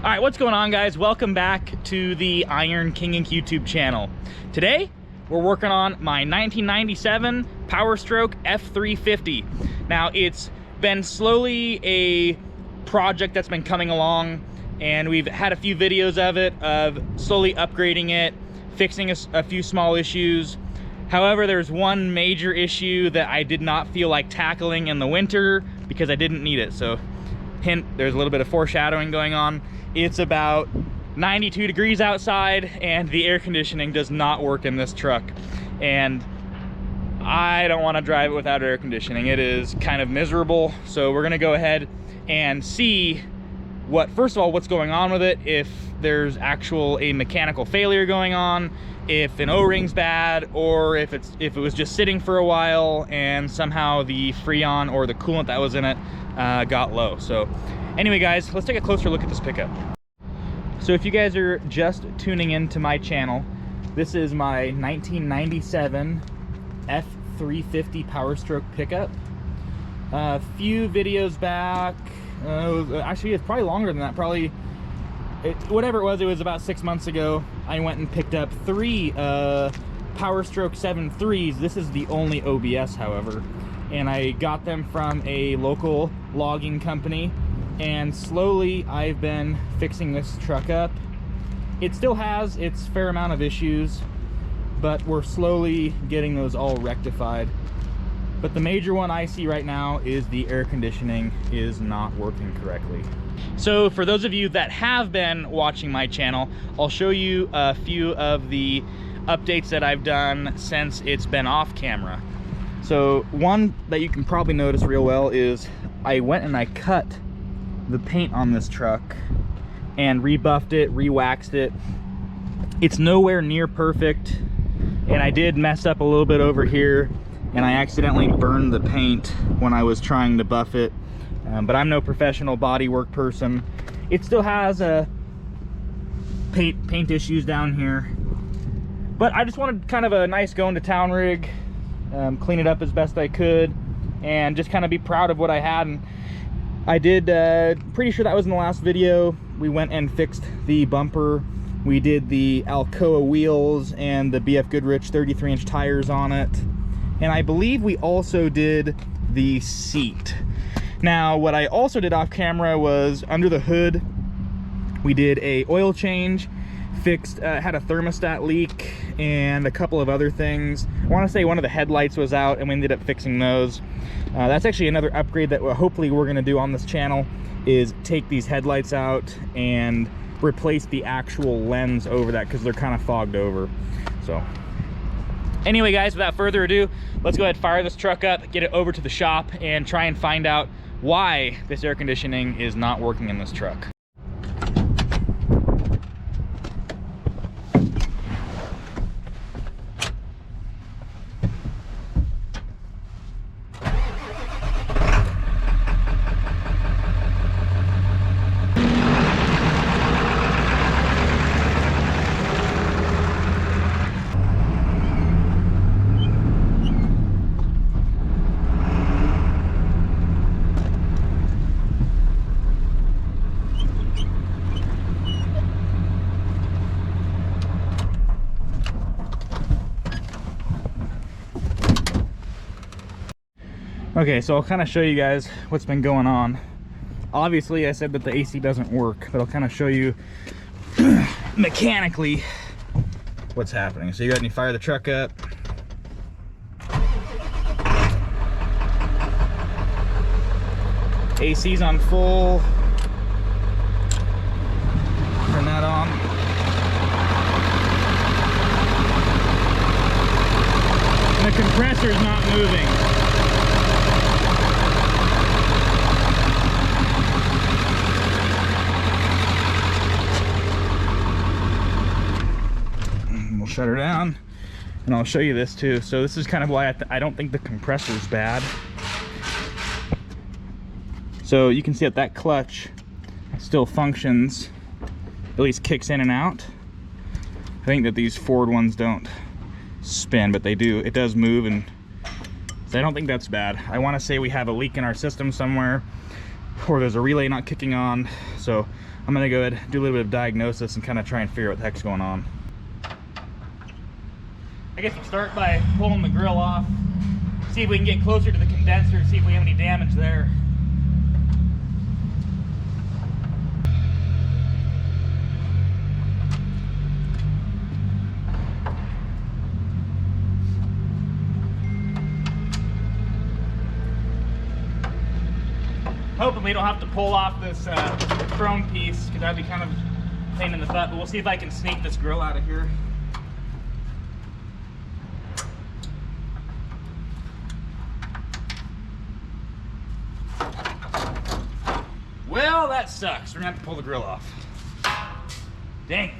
All right, what's going on, guys? Welcome back to the Iron King Inc. YouTube channel. Today, we're working on my 1997 powerstroke f350. Now, it's been slowly a project that's been coming along, and we've had a few videos of it, of slowly upgrading it, fixing a few small issues. However, there's one major issue that I did not feel like tackling in the winter because I didn't need it. So, hint, there's a little bit of foreshadowing going on. It's about 92 degrees outside and the air conditioning does not work in this truck. And I don't want to drive it without air conditioning. It is kind of miserable. So we're gonna go ahead and see first of all, what's going on with it, if there's a mechanical failure going on, if an O-ring's bad, or if it was just sitting for a while and somehow the Freon or the coolant that was in it got low. So anyway, guys, let's take a closer look at this pickup. So if you guys are just tuning into my channel, this is my 1997 f350 powerstroke pickup. A few videos back, actually it's probably longer than that, whatever it was about 6 months ago, I went and picked up 3 powerstroke 7.3s. This is the only OBS, however, and I got them from a local logging company, and slowly I've been fixing this truck up. It still has its fair amount of issues, but we're slowly getting those all rectified. But the major one I see right now is the air conditioning is not working correctly. So for those of you that have been watching my channel, I'll show you a few of the updates that I've done since it's been off camera. So one that you can probably notice real well is I went and I cut the paint on this truck and rebuffed it, re-waxed it. It's nowhere near perfect, and I did mess up a little bit over here, and I accidentally burned the paint when I was trying to buff it. But I'm no professional bodywork person. It still has paint issues down here. But I just wanted kind of a nice going to town rig, clean it up as best I could, and just kind of be proud of what I had. And I did, pretty sure that was in the last video. We went and fixed the bumper. We did the Alcoa wheels and the BF Goodrich 33-inch tires on it. And I believe we also did the seat. Now, what I also did off camera was under the hood, we did a oil change, fixed, had a thermostat leak and a couple of other things. I want to say one of the headlights was out and we ended up fixing those. That's actually another upgrade that hopefully we're going to do on this channel, is take these headlights out and replace the actual lens over that because they're kind of fogged over. So anyway, guys, without further ado, let's go ahead and fire this truck up, get it over to the shop, and try and find out why this air conditioning is not working in this truck. Okay, so I'll kind of show you guys what's been going on. Obviously, I said that the AC doesn't work, but I'll kind of show you mechanically what's happening. So you got me fire the truck up. AC's on full. Turn that on. And the compressor's not moving. Shut her down, and I'll show you this too. So this is kind of why I don't think the compressor's bad. So you can see that clutch still functions, at least kicks in and out. I think that these Ford ones don't spin, but they do. It does move, and so I don't think that's bad. I want to say we have a leak in our system somewhere, or there's a relay not kicking on. So I'm gonna go ahead and do a little bit of diagnosis and kind of try and figure out what the heck's going on. I guess we'll start by pulling the grill off, see if we can get closer to the condenser, see if we have any damage there. Hoping we don't have to pull off this chrome piece, because that'd be kind of a pain in the butt, but we'll see if I can sneak this grill out of here. Well, that sucks. We're gonna have to pull the grill off. Dang it.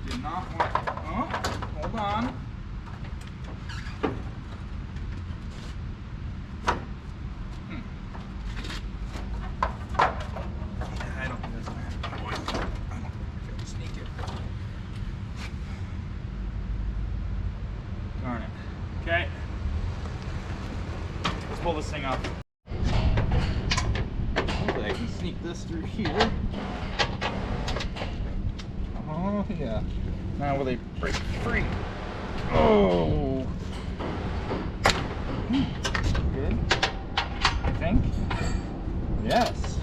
Did not want to. Oh, hold on. I don't think that's gonna happen, boys. I don't think we're gonna sneak it. Darn it. Okay. Let's pull this thing off. I can sneak this through here. Oh yeah. Now will they break free? Oh. Good. I think. Yes.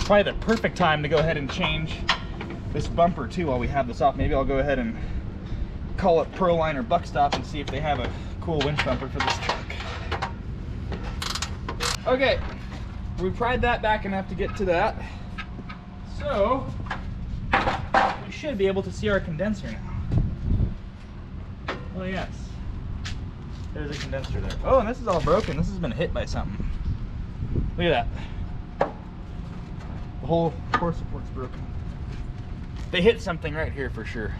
Probably the perfect time to go ahead and change this bumper too while we have this off. Maybe I'll go ahead and call up Proline or Buckstop and see if they have a cool winch bumper for this truck. Okay, we pried that back enough to get to that. So, we should be able to see our condenser now. Oh yes, there's a condenser there. Oh, and this is all broken. This has been hit by something. Look at that. The whole core support's broken. They hit something right here for sure.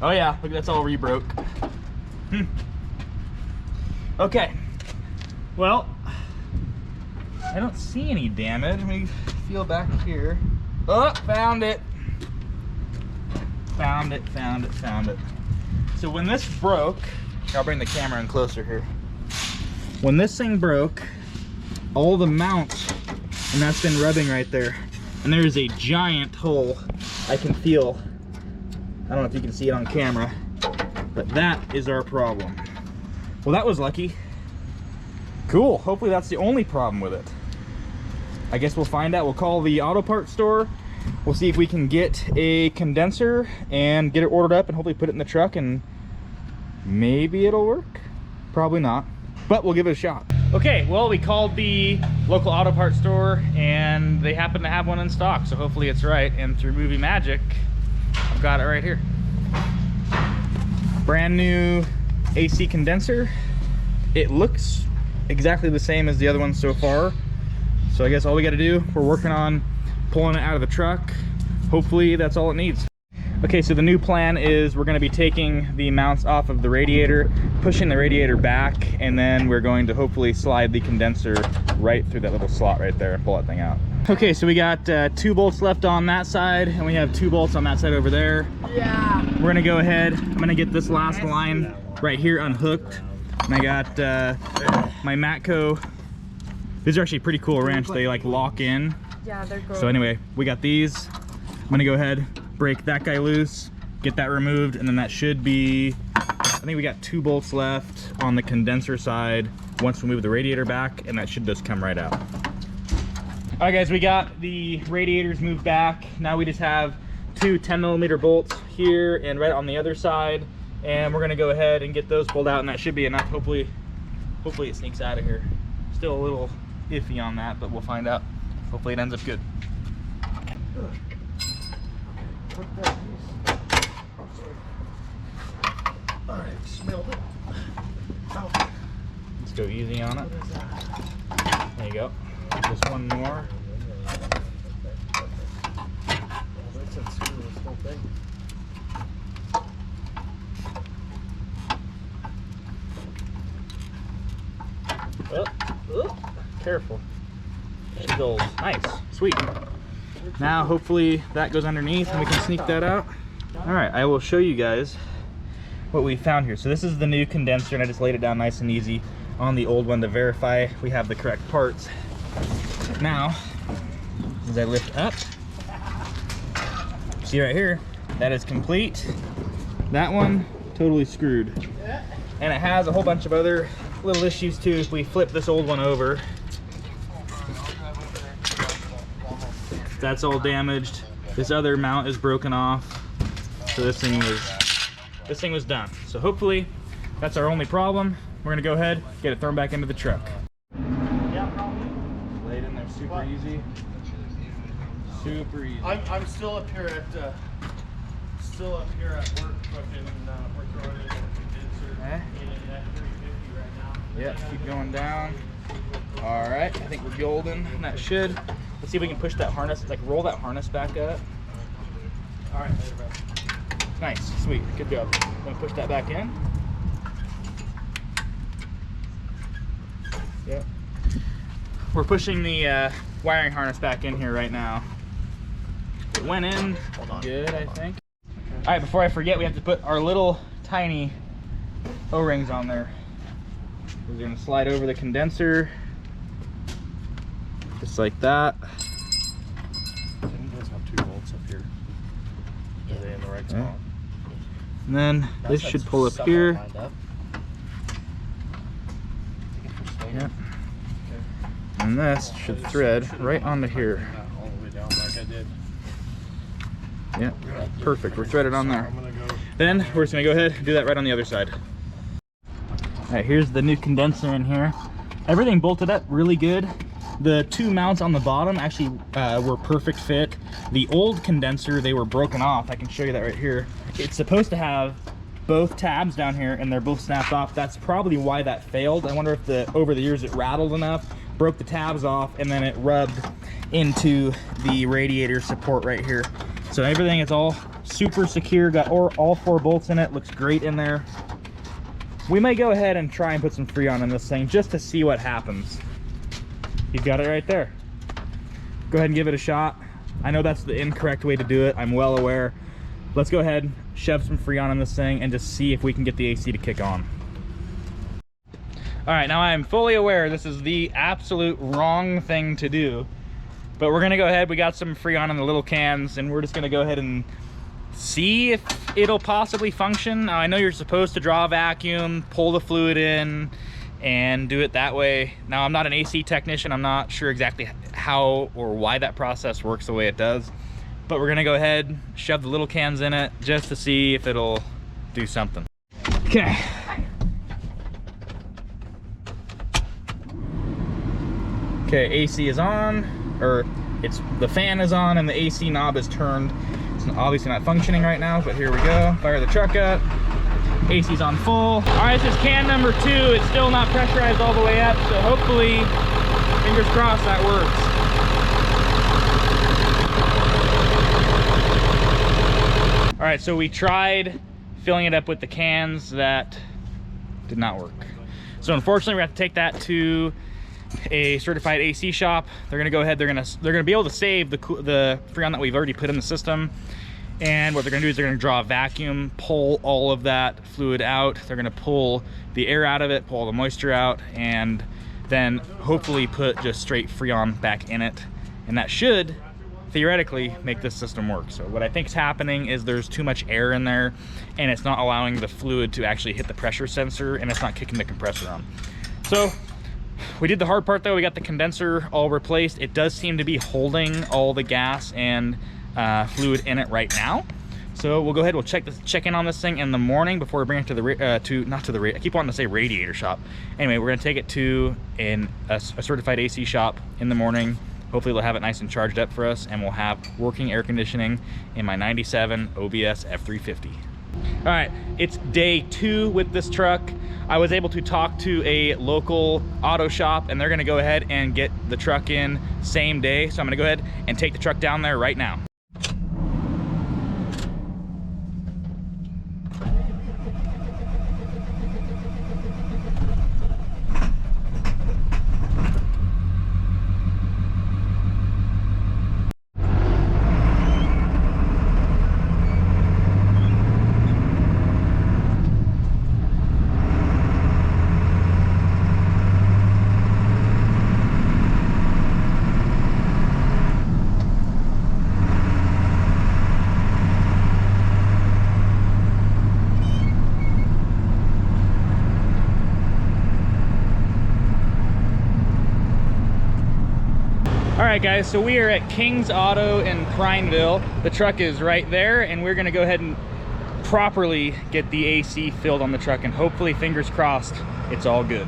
Oh yeah, look, that's all re-broke. Okay, well, I don't see any damage. Let me feel back here. Oh, found it. Found it, found it, found it. So when this broke, I'll bring the camera in closer here. When this thing broke, all the mounts, and that's been rubbing right there, and there's a giant hole I can feel. I don't know if you can see it on camera, but that is our problem. Well, that was lucky. Cool, hopefully that's the only problem with it. I guess we'll find out. We'll call the auto parts store. We'll see if we can get a condenser and get it ordered up and hopefully put it in the truck, and maybe it'll work. Probably not, but we'll give it a shot. Okay, well, we called the local auto parts store and they happen to have one in stock, so hopefully it's right. And through movie magic, I've got it right here. Brand new AC condenser. It looks exactly the same as the other one so far. So I guess all we got to do, we're working on pulling it out of the truck. Hopefully that's all it needs. Okay, so the new plan is we're going to be taking the mounts off of the radiator, pushing the radiator back, and then we're going to hopefully slide the condenser right through that little slot right there and pull that thing out. Okay, so we got 2 bolts left on that side, and we have 2 bolts on that side over there. Yeah. We're gonna go ahead. I'm gonna get this last line right here unhooked, and I got my Matco. These are actually pretty cool wrench. They like lock in. Yeah, they're good. So anyway, we got these. I'm gonna go ahead, break that guy loose, get that removed, and then that should be, I think we got 2 bolts left on the condenser side once we move the radiator back, and that should just come right out. All right guys, we got the radiators moved back. Now we just have 2 10mm bolts here and right on the other side, and we're gonna go ahead and get those pulled out, and that should be enough. Hopefully it sneaks out of here. Still a little iffy on that, but we'll find out. Hopefully it ends up good. All right, smelled it. Oh. Let's go easy on it. There you go. Just one more. That's unscrew this whole thing. Oh, careful. She's old. Nice, sweet. Now hopefully that goes underneath and we can sneak that out. All right, I will show you guys what we found here. So this is the new condenser, and I just laid it down nice and easy. on the old one to verify we have the correct parts. Now, as I lift up, see right here, that is complete. That one, totally screwed. And it has a whole bunch of other little issues too. If we flip this old one over, that's all damaged. This other mount is broken off. So this thing was done. So hopefully that's our only problem. We're gonna go ahead, get it thrown back into the truck. Lay it in there super easy. Super easy. I'm still up here at work fucking we're throwing in a condenser in an f350 right now. Yep, keep going down. All right, I think we're golden. And that should. Let's see if we can push that harness, like roll that harness back up. All right, later, bro. Nice, sweet, good job. I'm gonna push that back in. Yep. We're pushing the wiring harness back in here right now. It went in good, I think. All right, before I forget, we have to put our little tiny O-rings on there. We're gonna slide over the condenser, just like that. You guys have 2 bolts up here. Are they in the right spot? And then this should pull up here. Yep. And this should thread right onto here. All the way down like I did. Yep, perfect. We're threaded on there. Then we're just gonna go ahead and do that right on the other side. All right, here's the new condenser in here. Everything bolted up really good. The 2 mounts on the bottom actually were perfect fit. The old condenser, they were broken off. I can show you that right here. It's supposed to have both tabs down here and they're both snapped off. That's probably why that failed. I wonder if over the years it rattled enough, broke the tabs off, and then it rubbed into the radiator support right here. So everything is all super secure, got all 4 bolts in it, looks great in there. We may go ahead and try and put some Freon in this thing just to see what happens. You've got it right there. Go ahead and give it a shot. I know that's the incorrect way to do it, I'm well aware. Let's go ahead, shove some Freon in this thing and just see if we can get the AC to kick on. All right, now I am fully aware this is the absolute wrong thing to do, but we're gonna go ahead, we got some Freon in the little cans and we're just gonna go ahead and see if it'll possibly function. Now I know you're supposed to draw a vacuum, pull the fluid in, and do it that way. Now I'm not an AC technician, I'm not sure exactly how or why that process works the way it does, but we're gonna go ahead, shove the little cans in it just to see if it'll do something. Okay. Okay, AC is on, or the fan is on and the AC knob is turned. It's obviously not functioning right now, but here we go. Fire the truck up. AC's on full. All right, this is can number 2. It's still not pressurized all the way up, so hopefully, fingers crossed, that works. All right, so we tried filling it up with the cans. That did not work. So unfortunately, we have to take that to a certified AC shop. They're gonna go ahead, they're gonna be able to save the Freon that we've already put in the system. And what they're gonna do is they're gonna draw a vacuum, pull all of that fluid out. They're gonna pull the air out of it, pull all the moisture out, and then hopefully put just straight Freon back in it. And that should theoretically make this system work. So what I think is happening is there's too much air in there and it's not allowing the fluid to actually hit the pressure sensor and it's not kicking the compressor on. So we did the hard part though. We got the condenser all replaced. It does seem to be holding all the gas and fluid in it right now. So we'll go ahead, we'll check in on this thing in the morning before we bring it to the I keep wanting to say radiator shop. Anyway, we're gonna take it to a certified AC shop in the morning. Hopefully they'll have it nice and charged up for us and we'll have working air conditioning in my 97 OBS F350. All right, it's day 2 with this truck. I was able to talk to a local auto shop and they're gonna go ahead and get the truck in same day. So I'm gonna go ahead and take the truck down there right now. All right, guys, so we are at King's Auto in Prineville. The truck is right there, and we're gonna go ahead and properly get the AC filled on the truck, and hopefully, fingers crossed, it's all good.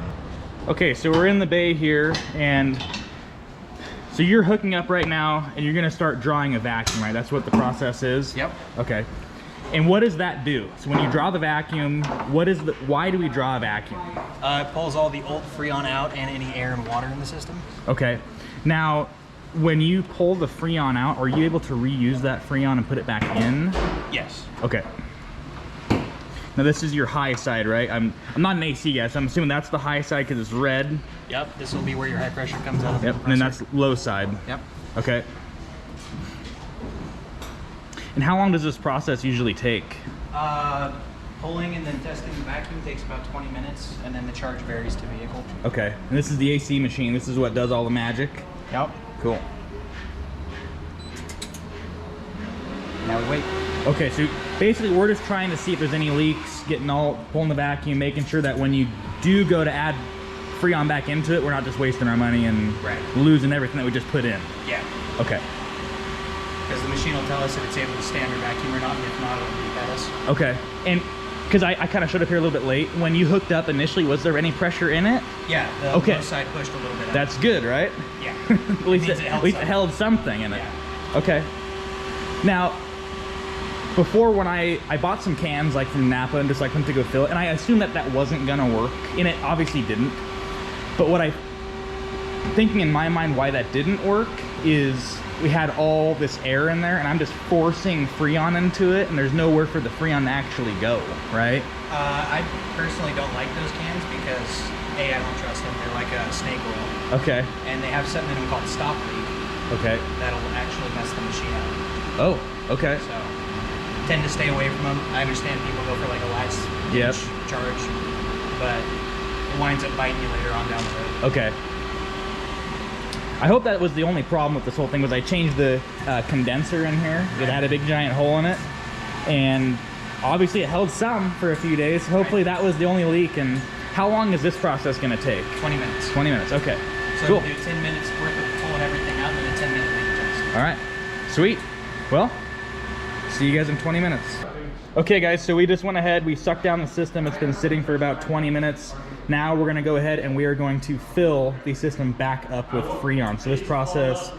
Okay, so we're in the bay here, and so you're hooking up right now, and you're gonna start drawing a vacuum, right? That's what the process is? Yep. Okay. And what does that do? So when you draw the vacuum, why do we draw a vacuum? It pulls all the old Freon out and any air and water in the system. Okay. Now, when you pull the Freon out, are you able to reuse that Freon and put it back in? Yes. Okay. Now this is your high side, right? I'm not an AC guy, so I'm assuming that's the high side because it's red. Yep, this will be where your high pressure comes out of the Yep, and then that's low side. Yep. Okay. And how long does this process usually take? Pulling and then testing the vacuum takes about 20 minutes, and then the charge varies to vehicle. Okay, and this is the AC machine. This is what does all the magic? Yep. Cool. Now we wait. Okay, so basically we're just trying to see if there's any leaks, pulling the vacuum, making sure that when you do go to add Freon back into it, we're not just wasting our money and losing everything that we just put in. Yeah. Okay. Because the machine will tell us if it's able to stand our vacuum or not, and if not, it'll beep at us. Okay, and because I kind of showed up here a little bit late, when you hooked up initially, was there any pressure in it? Yeah, the low side pushed a little bit out. That's good, right? Yeah. At least it held something in it. Yeah. Okay. Now, before when I bought some cans like from Napa and just like went to go fill it, and I assumed that wasn't gonna work, and it obviously didn't. But what thinking in my mind why that didn't work is we had all this air in there, and I'm just forcing Freon into it, and there's nowhere for the Freon to actually go, right? I personally don't like those cans because I don't trust them. They're like a snake oil. Okay. And they have something in them called stop leak. Okay. That'll actually mess the machine up. Oh, okay. So tend to stay away from them. I understand people go for like a last charge, but it winds up biting you later on down the road. Okay. I hope that was the only problem with this whole thing was I changed the condenser in here. It had a big giant hole in it, and obviously it held some for a few days. Hopefully that was the only leak. And how long is this process going to take? 20 minutes. 20 minutes, okay. So cool. we'll do 10 minutes worth of pulling everything out and then a 10-minute leak test. All right, sweet. Well, see you guys in 20 minutes. Okay guys, so we just went ahead, we sucked down the system. It's been sitting for about 20 minutes. Now we're gonna go ahead and we are going to fill the system back up with Freon. So this process,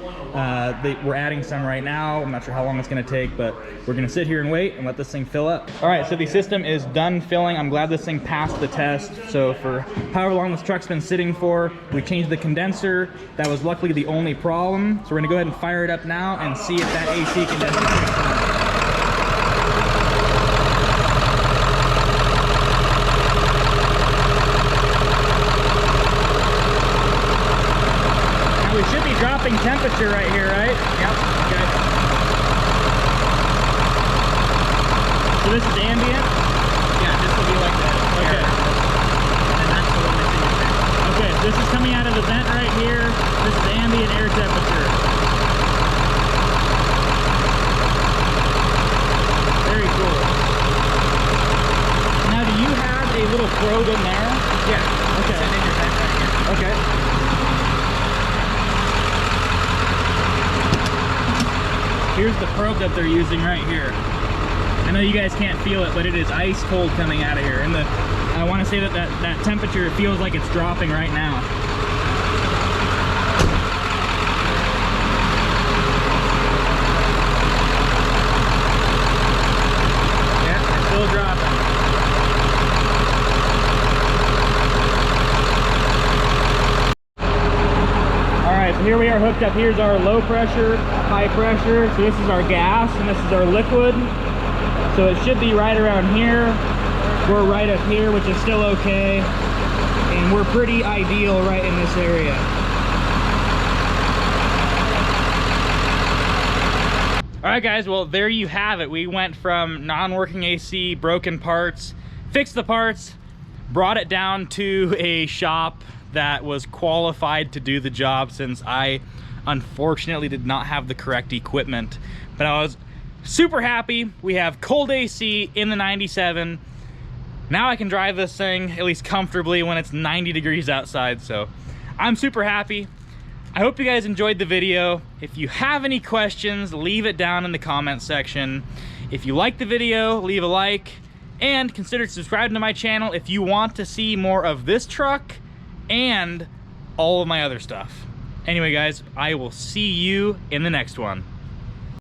we're adding some right now. I'm not sure how long it's gonna take, but we're gonna sit here and wait and let this thing fill up. All right, so the system is done filling. I'm glad this thing passed the test. So for however long this truck's been sitting for, we changed the condenser. That was luckily the only problem. So we're gonna go ahead and fire it up now and see if that AC condenser we should be dropping temperature right here, right? Yep. Okay. So this is ambient? Yeah, this will be like the Okay. and that's the one that's in your tank. Okay, this is coming out of the vent right here. This is ambient air temperature. Very cool. Now, do you have a little probe in there? Yeah. Okay. It's in your vent right here. Okay. Here's the probe that they're using right here. I know you guys can't feel it, but it is ice cold coming out of here. And I want to say that temperature feels like it's dropping right now. Yeah, it's still dropping. So here we are hooked up. Here's our low pressure, high pressure. So this is our gas and this is our liquid. So it should be right around here. We're right up here, which is still okay. And we're pretty ideal right in this area. All right guys, well there you have it. We went from non-working AC, broken parts, fixed the parts, brought it down to a shop that was qualified to do the job, since I unfortunately did not have the correct equipment. But I was super happy. We have cold AC in the 97. Now I can drive this thing at least comfortably when it's 90 degrees outside, so I'm super happy. I hope you guys enjoyed the video. If you have any questions, leave it down in the comment section. If you like the video, leave a like, and consider subscribing to my channel if you want to see more of this truck and all of my other stuff. Anyway, guys, I will see you in the next one.